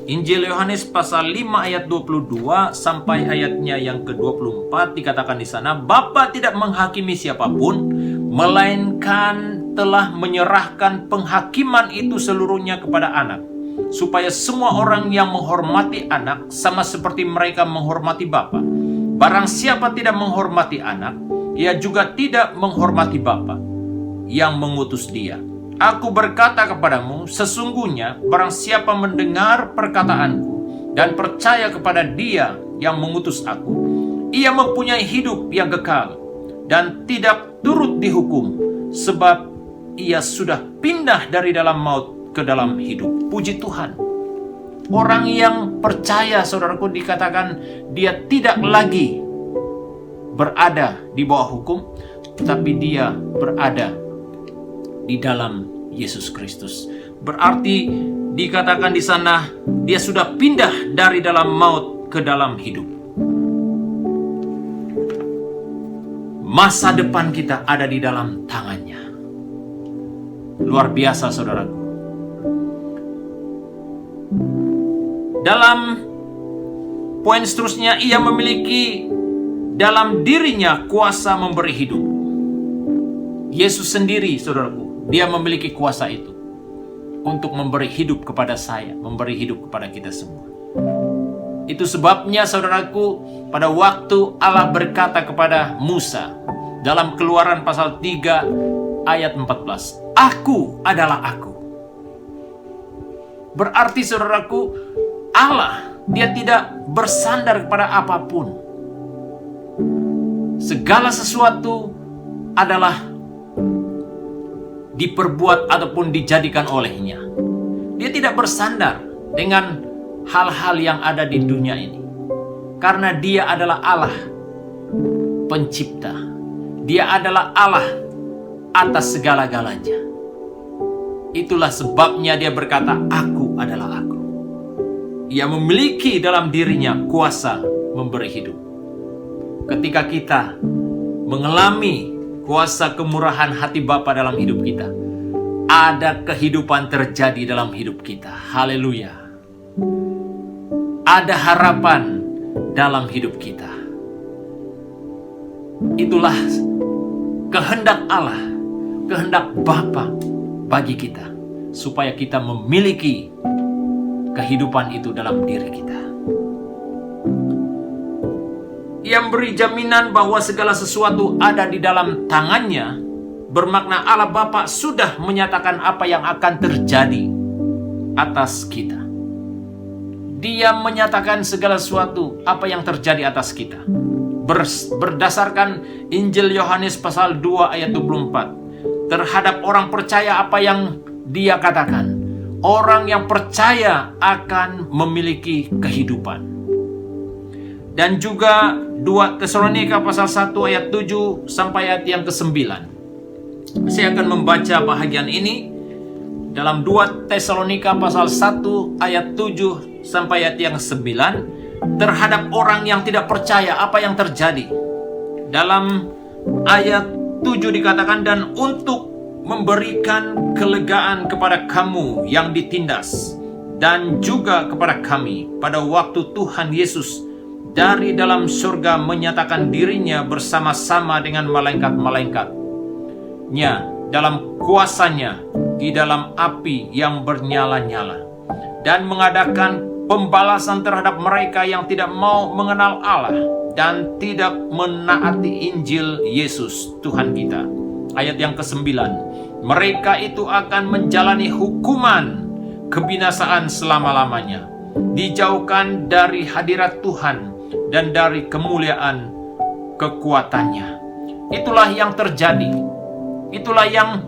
Injil Yohanes pasal 5 ayat 22 sampai ayatnya yang ke-24 dikatakan di sana, Bapa tidak menghakimi siapapun, melainkan telah menyerahkan penghakiman itu seluruhnya kepada Anak, supaya semua orang yang menghormati Anak sama seperti mereka menghormati Bapa. Barang siapa tidak menghormati Anak, ia juga tidak menghormati Bapa yang mengutus Dia. Aku berkata kepadamu, sesungguhnya barang siapa mendengar perkataanku dan percaya kepada Dia yang mengutus aku, ia mempunyai hidup yang kekal dan tidak turut dihukum, sebab ia sudah pindah dari dalam maut ke dalam hidup. Puji Tuhan. Orang yang percaya, saudaraku, dikatakan dia tidak lagi berada di bawah hukum, tapi dia berada di dalam Yesus Kristus. Berarti dikatakan di sana dia sudah pindah dari dalam maut ke dalam hidup. Masa depan kita ada di dalam tangannya. Luar biasa, saudaraku. Dalam poin seterusnya, ia memiliki dalam dirinya kuasa memberi hidup. Yesus sendiri, saudaraku, Dia memiliki kuasa itu untuk memberi hidup kepada saya, memberi hidup kepada kita semua. Itu sebabnya, saudaraku, pada waktu Allah berkata kepada Musa dalam Keluaran pasal 3 ayat 14, Aku adalah Aku. Berarti, saudaraku, Allah, Dia tidak bersandar kepada apapun. Segala sesuatu adalah diperbuat ataupun dijadikan olehnya. Dia tidak bersandar dengan hal-hal yang ada di dunia ini. Karena Dia adalah Allah pencipta. Dia adalah Allah atas segala-galanya. Itulah sebabnya Dia berkata, Aku adalah Aku. Ia memiliki dalam dirinya kuasa memberi hidup. Ketika kita mengalami kuasa kemurahan hati Bapa dalam hidup kita, ada kehidupan terjadi dalam hidup kita. Haleluya. Ada harapan dalam hidup kita. Itulah kehendak Allah, kehendak Bapa bagi kita, supaya kita memiliki kehidupan itu dalam diri kita. Ia memberi jaminan bahwa segala sesuatu ada di dalam tangannya, bermakna Allah Bapa sudah menyatakan apa yang akan terjadi atas kita. Dia menyatakan segala sesuatu apa yang terjadi atas kita. Berdasarkan Injil Yohanes pasal 2 ayat 24. Terhadap orang percaya apa yang Dia katakan. Orang yang percaya akan memiliki kehidupan. dan juga 2 Tesalonika pasal 1 ayat 7 sampai ayat yang ke-9. Saya akan membaca bahagian ini dalam 2 Tesalonika pasal 1 ayat 7 sampai ayat yang 9 terhadap orang yang tidak percaya apa yang terjadi. Dalam ayat 7 dikatakan, dan untuk memberikan kelegaan kepada kamu yang ditindas, dan juga kepada kami pada waktu Tuhan Yesus dari dalam surga menyatakan dirinya bersama-sama dengan malaikat-malaikatnya dalam kuasanya di dalam api yang bernyala-nyala, dan mengadakan pembalasan terhadap mereka yang tidak mau mengenal Allah dan tidak menaati Injil Yesus Tuhan kita. Ayat yang ke-9, mereka itu akan menjalani hukuman kebinasaan selama-lamanya, dijauhkan dari hadirat Tuhan dan dari kemuliaan kekuatannya. Itulah yang terjadi. Itulah yang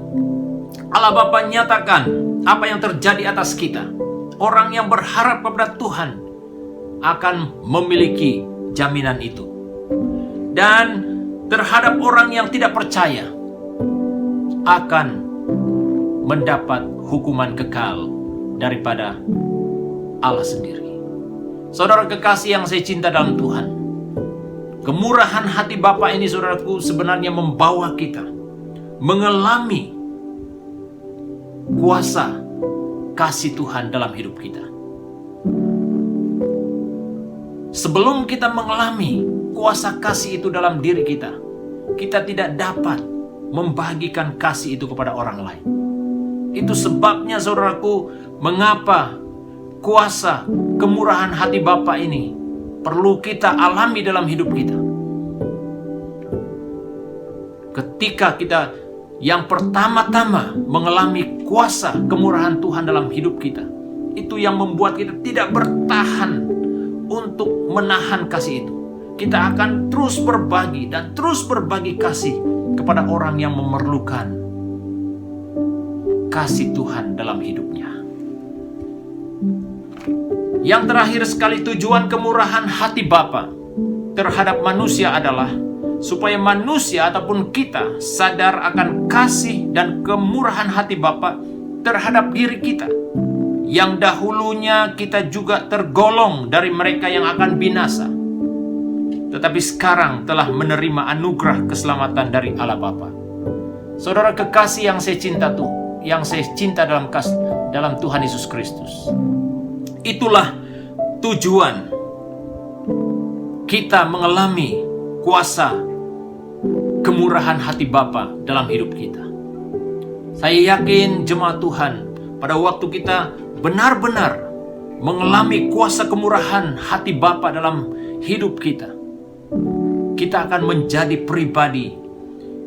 Allah Bapa nyatakan, apa yang terjadi atas kita. Orang yang berharap kepada Tuhan akan memiliki jaminan itu. Dan terhadap orang yang tidak percaya akan mendapat hukuman kekal daripada Allah sendiri. Saudara kekasih yang saya cinta dalam Tuhan, kemurahan hati Bapa ini, saudaraku, sebenarnya membawa kita mengalami kuasa kasih Tuhan dalam hidup kita. Sebelum kita mengalami kuasa kasih itu dalam diri kita, kita tidak dapat membagikan kasih itu kepada orang lain. Itu sebabnya, saudaraku, mengapa kuasa kemurahan hati Bapa ini perlu kita alami dalam hidup kita. Ketika kita yang pertama-tama mengalami kuasa kemurahan Tuhan dalam hidup kita, itu yang membuat kita tidak bertahan untuk menahan kasih itu. Kita akan terus berbagi dan terus berbagi kasih kepada orang yang memerlukan kasih Tuhan dalam hidupnya. Yang terakhir sekali, tujuan kemurahan hati Bapa terhadap manusia adalah supaya manusia ataupun kita sadar akan kasih dan kemurahan hati Bapa terhadap diri kita, yang dahulunya kita juga tergolong dari mereka yang akan binasa, tetapi sekarang telah menerima anugerah keselamatan dari Allah Bapa. Saudara kekasih yang saya cinta dalam Tuhan Yesus Kristus. Itulah tujuan kita mengalami kuasa kemurahan hati Bapa dalam hidup kita. Saya yakin jemaat Tuhan, pada waktu kita benar-benar mengalami kuasa kemurahan hati Bapa dalam hidup kita, kita akan menjadi pribadi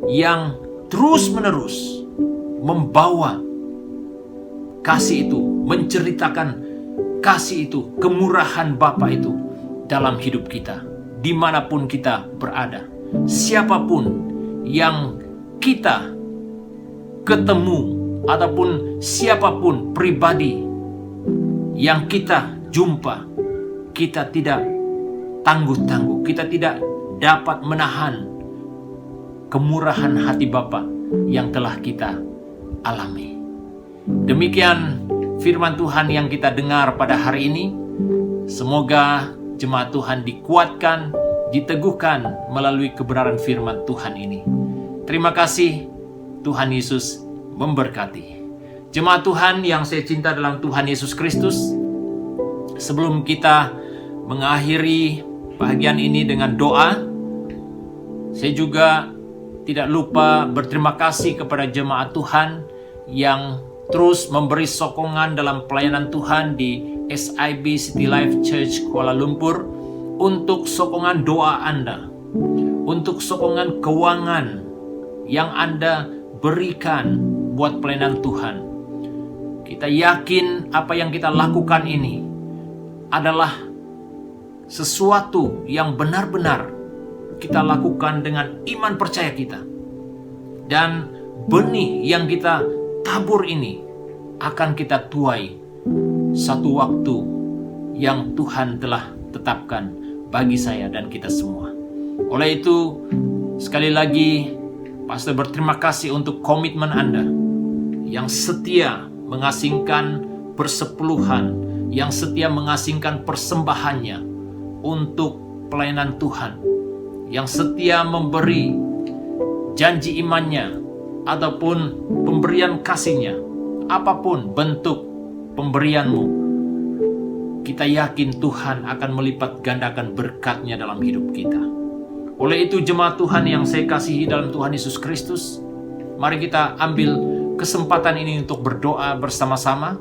yang terus-menerus membawa kasih itu, menceritakan kasih itu, kemurahan Bapa itu dalam hidup kita, dimanapun kita berada. Siapapun yang kita ketemu, ataupun siapapun pribadi yang kita jumpa, kita tidak tangguh-tangguh, kita tidak dapat menahan kemurahan hati Bapa yang telah kita alami. Demikian firman Tuhan yang kita dengar pada hari ini. Semoga jemaat Tuhan dikuatkan, diteguhkan melalui kebenaran firman Tuhan ini. Terima kasih. Tuhan Yesus memberkati. Jemaat Tuhan yang saya cinta dalam Tuhan Yesus Kristus, sebelum kita mengakhiri bahagian ini dengan doa, saya juga tidak lupa berterima kasih kepada jemaat Tuhan yang terus memberi sokongan dalam pelayanan Tuhan di SIB City Life Church Kuala Lumpur, untuk sokongan doa Anda, untuk sokongan keuangan yang Anda berikan buat pelayanan Tuhan. Kita yakin apa yang kita lakukan ini adalah sesuatu yang benar-benar kita lakukan dengan iman percaya kita. Dan benih yang kita tabur ini akan kita tuai satu waktu yang Tuhan telah tetapkan bagi saya dan kita semua. Oleh itu, sekali lagi, Pastor berterima kasih untuk komitmen Anda yang setia mengasingkan persepuluhan, yang setia mengasingkan persembahannya untuk pelayanan Tuhan, yang setia memberi janji imannya ataupun pemberian kasihnya, apapun bentuk pemberianmu, kita yakin Tuhan akan melipat gandakan berkat-Nya dalam hidup kita. Oleh itu, jemaat Tuhan yang saya kasihi dalam Tuhan Yesus Kristus, mari kita ambil kesempatan ini untuk berdoa bersama-sama.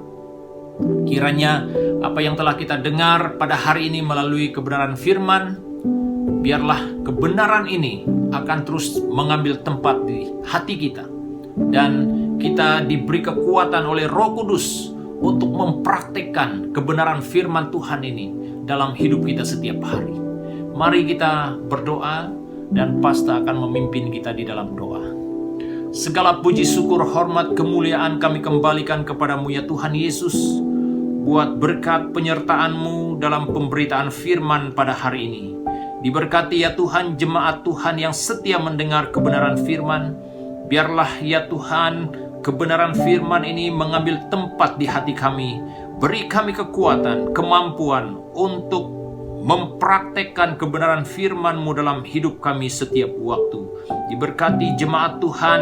Kiranya apa yang telah kita dengar pada hari ini melalui kebenaran firman, biarlah kebenaran ini akan terus mengambil tempat di hati kita, dan kita diberi kekuatan oleh Roh Kudus untuk mempraktikkan kebenaran firman Tuhan ini dalam hidup kita setiap hari. Mari kita berdoa, dan Pastor akan memimpin kita di dalam doa. Segala puji, syukur, hormat, kemuliaan kami kembalikan kepadamu ya Tuhan Yesus, buat berkat penyertaan-Mu dalam pemberitaan firman pada hari ini. Diberkati ya Tuhan jemaat Tuhan yang setia mendengar kebenaran firman. Biarlah ya Tuhan kebenaran firman ini mengambil tempat di hati kami. Beri kami kekuatan, kemampuan untuk mempraktekkan kebenaran firman-Mu dalam hidup kami setiap waktu. Diberkati jemaat Tuhan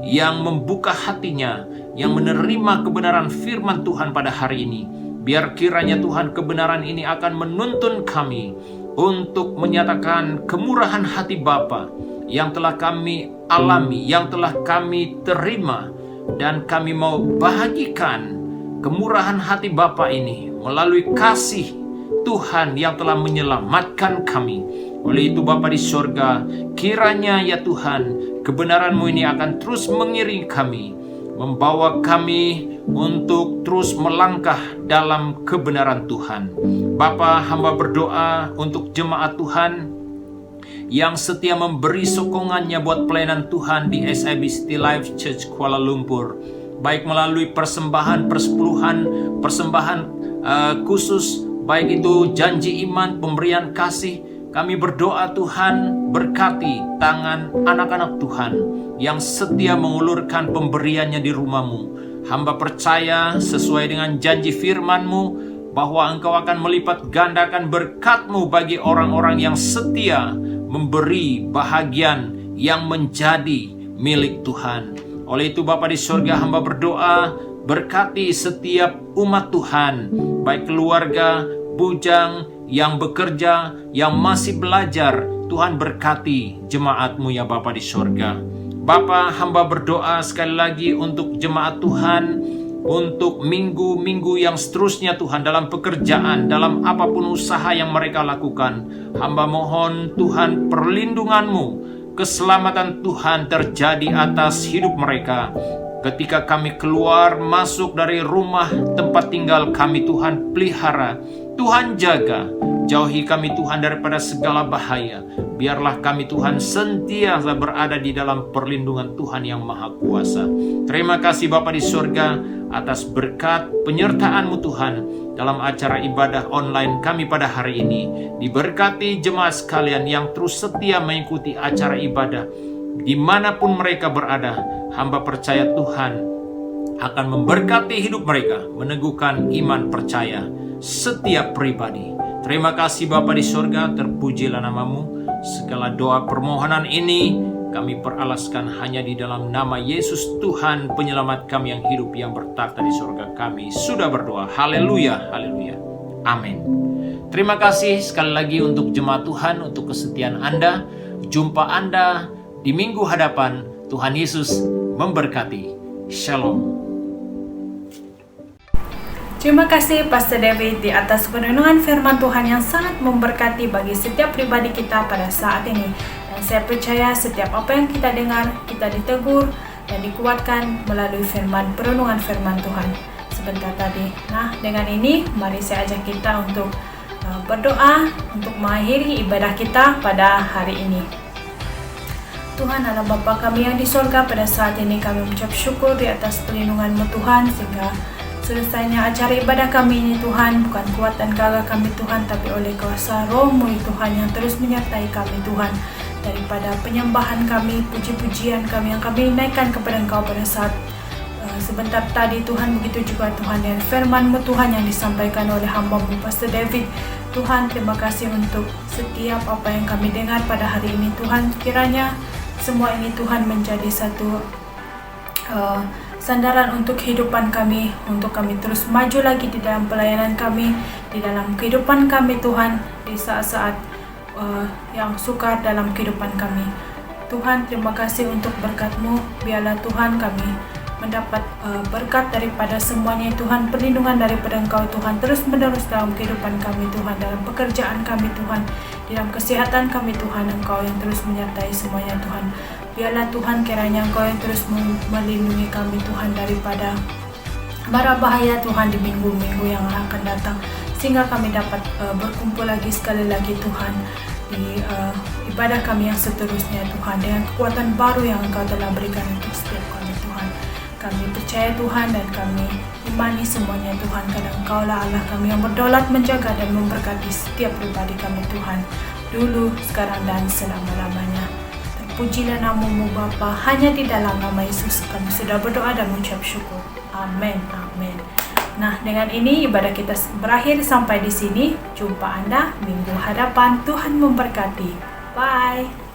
yang membuka hatinya, yang menerima kebenaran firman Tuhan pada hari ini. Biar kiranya Tuhan kebenaran ini akan menuntun kami untuk menyatakan kemurahan hati Bapa yang telah kami alami, yang telah kami terima, dan kami mau bahagikan kemurahan hati Bapa ini melalui kasih Tuhan yang telah menyelamatkan kami. Oleh itu Bapa di sorga, kiranya ya Tuhan kebenaran-Mu ini akan terus mengiringi kami, membawa kami untuk terus melangkah dalam kebenaran Tuhan. Bapa, hamba berdoa untuk jemaat Tuhan yang setia memberi sokongannya buat pelayanan Tuhan di SIB City Life Church Kuala Lumpur, baik melalui persembahan persepuluhan, persembahan khusus, baik itu janji iman, pemberian kasih. Kami berdoa Tuhan, berkati tangan anak-anak Tuhan yang setia mengulurkan pemberiannya di rumah-Mu. Hamba percaya sesuai dengan janji firman-Mu bahwa Engkau akan melipat gandakan berkat-Mu bagi orang-orang yang setia memberi bahagian yang menjadi milik Tuhan. Oleh itu Bapa di surga, hamba berdoa, berkati setiap umat Tuhan, baik keluarga, bujang, yang bekerja, yang masih belajar. Tuhan berkati jemaat-Mu ya Bapa di surga. Bapa, hamba berdoa sekali lagi untuk jemaat Tuhan, untuk minggu-minggu yang seterusnya Tuhan, dalam pekerjaan, dalam apapun usaha yang mereka lakukan. Hamba mohon Tuhan perlindungan-Mu, keselamatan Tuhan terjadi atas hidup mereka. Ketika kami keluar masuk dari rumah tempat tinggal kami, Tuhan pelihara, Tuhan jaga, jauhi kami Tuhan daripada segala bahaya. Biarlah kami Tuhan sentiasa berada di dalam perlindungan Tuhan yang Maha Kuasa. Terima kasih Bapa di surga atas berkat penyertaan-Mu Tuhan dalam acara ibadah online kami pada hari ini. Diberkati jemaat sekalian yang terus setia mengikuti acara ibadah dimanapun mereka berada. Hamba percaya Tuhan akan memberkati hidup mereka, meneguhkan iman percaya setiap pribadi. Terima kasih Bapa di surga, terpujilah nama-Mu. Segala doa permohonan ini kami peralaskan hanya di dalam nama Yesus Tuhan penyelamat kami yang hidup, yang bertakhta di surga. Kami sudah berdoa. Haleluya, haleluya, amin. Terima kasih sekali lagi untuk jemaat Tuhan, untuk kesetiaan Anda. Jumpa Anda di minggu hadapan. Tuhan Yesus memberkati. Shalom. Terima kasih Pastor David di atas perenungan firman Tuhan yang sangat memberkati bagi setiap pribadi kita pada saat ini. Dan saya percaya setiap apa yang kita dengar, kita ditegur dan dikuatkan melalui perenungan firman Tuhan sebentar tadi. Nah, dengan ini mari saya ajak kita untuk berdoa untuk mengakhiri ibadah kita pada hari ini. Tuhan Allah Bapa kami yang di sorga, pada saat ini kami mengucap syukur di atas perlindungan-Mu Tuhan, sehingga selesainya acara ibadah kami ini Tuhan, bukan kuat dan gagah kami Tuhan, tapi oleh kuasa Roh-Mu Tuhan yang terus menyertai kami Tuhan. Daripada penyembahan kami, puji-pujian kami yang kami naikkan kepada Engkau pada saat sebentar tadi Tuhan, begitu juga Tuhan dengan firman-Mu Tuhan yang disampaikan oleh hamba-Mu Pastor David. Tuhan, terima kasih untuk setiap apa yang kami dengar pada hari ini Tuhan. Kiranya semua ini Tuhan menjadi satu sandaran untuk kehidupan kami, untuk kami terus maju lagi di dalam pelayanan kami, di dalam kehidupan kami Tuhan, di saat-saat yang sukar dalam kehidupan kami. Tuhan, terima kasih untuk berkat-Mu. Biarlah Tuhan kami mendapat berkat daripada semuanya Tuhan, perlindungan daripada Engkau Tuhan, terus menerus dalam kehidupan kami Tuhan, dalam pekerjaan kami Tuhan, dalam kesehatan kami Tuhan. Engkau yang terus menyertai semuanya Tuhan. Biarlah Tuhan kiranya Engkau yang terus melindungi kami Tuhan daripada mara bahaya Tuhan di minggu-minggu yang akan datang, sehingga kami dapat berkumpul lagi sekali lagi Tuhan di ibadah kami yang seterusnya Tuhan, dengan kekuatan baru yang Engkau telah berikan untuk setiap kami Tuhan. Kami percaya Tuhan dan kami imani semuanya Tuhan, karena Engkau-lah Allah kami yang berdaulat menjaga dan memberkati setiap pribadi kami Tuhan, dulu, sekarang dan selama-lamanya. Terpujilah nama-Mu Bapa, hanya di dalam nama Yesus kami sudah berdoa dan mengucap syukur. Amin, amin. Nah, dengan ini ibadah kita berakhir sampai di sini. Jumpa Anda minggu hadapan. Tuhan memberkati. Bye.